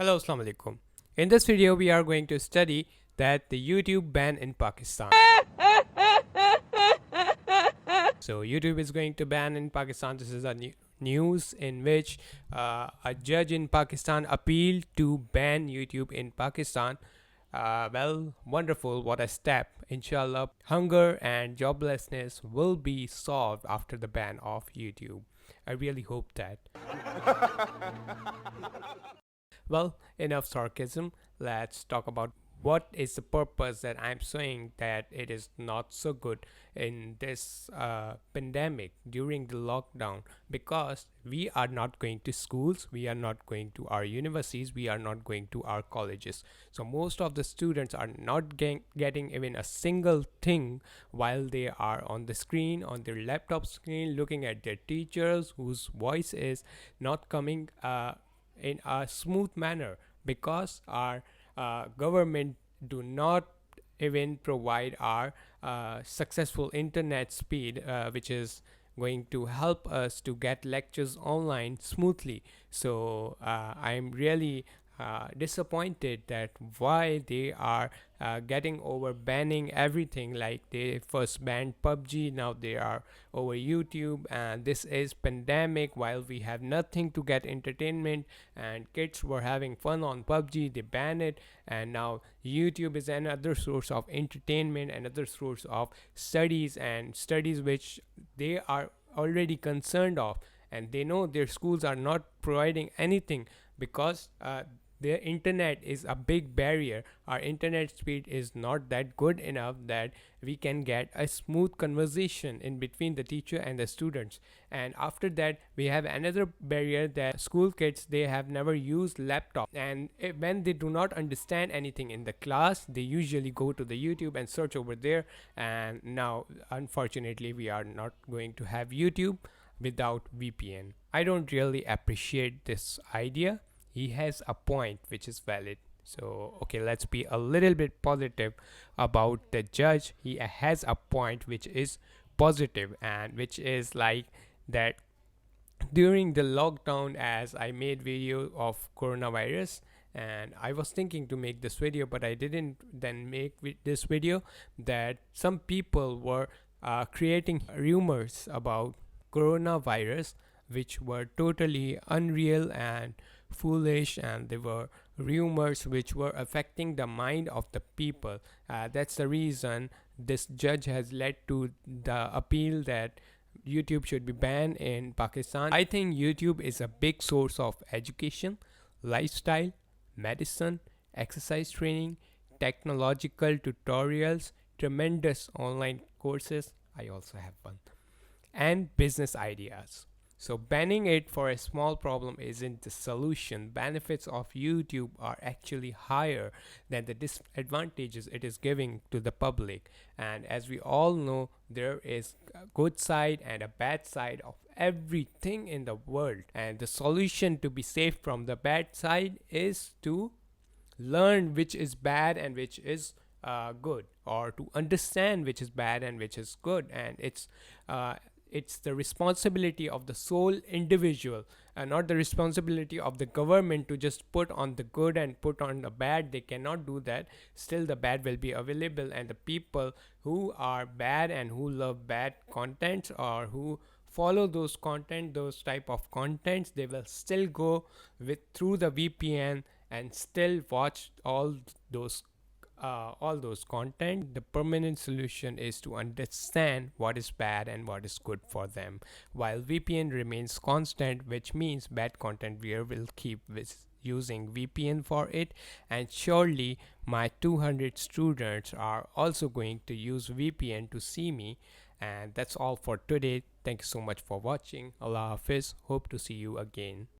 Hello, Assalamu alaikum. In this video, we are going to study that the YouTube ban in Pakistan. So YouTube is going to ban in Pakistan. This is a news in which a judge in Pakistan appealed to ban YouTube in Pakistan. Well, wonderful. What a step. Inshallah, hunger and joblessness will be solved after the ban of YouTube. I really hope that. Well, enough sarcasm. Let's talk about what is the purpose that I'm saying that it is not so good in this pandemic during the lockdown, because we are not going to schools, we are not going to our universities, we are not going to our colleges. So most of the students are not getting even a single thing while they are on the screen, on their laptop screen, looking at their teachers whose voice is not coming in a smooth manner, because our government do not even provide our successful internet speed, which is going to help us to get lectures online smoothly. So I'm really disappointed that why they are getting over banning everything. Like they first banned PUBG, now they are over YouTube, and this is pandemic while we have nothing to get entertainment, and kids were having fun on PUBG, they ban it, and now YouTube is another source of entertainment, another source of studies, and studies which they are already concerned of, and they know their schools are not providing anything because their internet is a big barrier. Our internet speed is not that good enough that we can get a smooth conversation in between the teacher and the students. And after that, we have another barrier that school kids, they have never used laptop, and when they do not understand anything in the class, they usually go to the YouTube and search over there. And now unfortunately we are not going to have YouTube without VPN. I don't really appreciate this idea. He has a point which is valid. So, okay, let's be a little bit positive about the judge. He has a point which is positive, and which is like that during the lockdown, as I made video of coronavirus, and I was thinking to make this video, but I didn't then make this video, that some people were creating rumors about coronavirus which were totally unreal and foolish, and they were rumors which were affecting the mind of the people. That's the reason this judge has led to the appeal that YouTube should be banned in Pakistan. I think YouTube is a big source of education, lifestyle, medicine, exercise training, technological tutorials, tremendous online courses. I also have one, and business ideas. So banning it for a small problem isn't the solution. Benefits of YouTube are actually higher than the disadvantages it is giving to the public. And as we all know, there is a good side and a bad side of everything in the world. And the solution to be safe from the bad side is to learn which is bad and which is good, or to understand which is bad and which is good. And it's the responsibility of the sole individual, and not the responsibility of the government to just put on the good and put on the bad. They cannot do that. Still the bad will be available, and the people who are bad and who love bad contents, or who follow those type of contents, they will still go with through the VPN and still watch all those content. The permanent solution is to understand what is bad and what is good for them, while VPN remains constant, which means bad content we will keep with using VPN for it. And surely my 200 students are also going to use VPN to see me. And that's all for today. Thank you so much for watching. Allah Hafiz. Hope to see you again.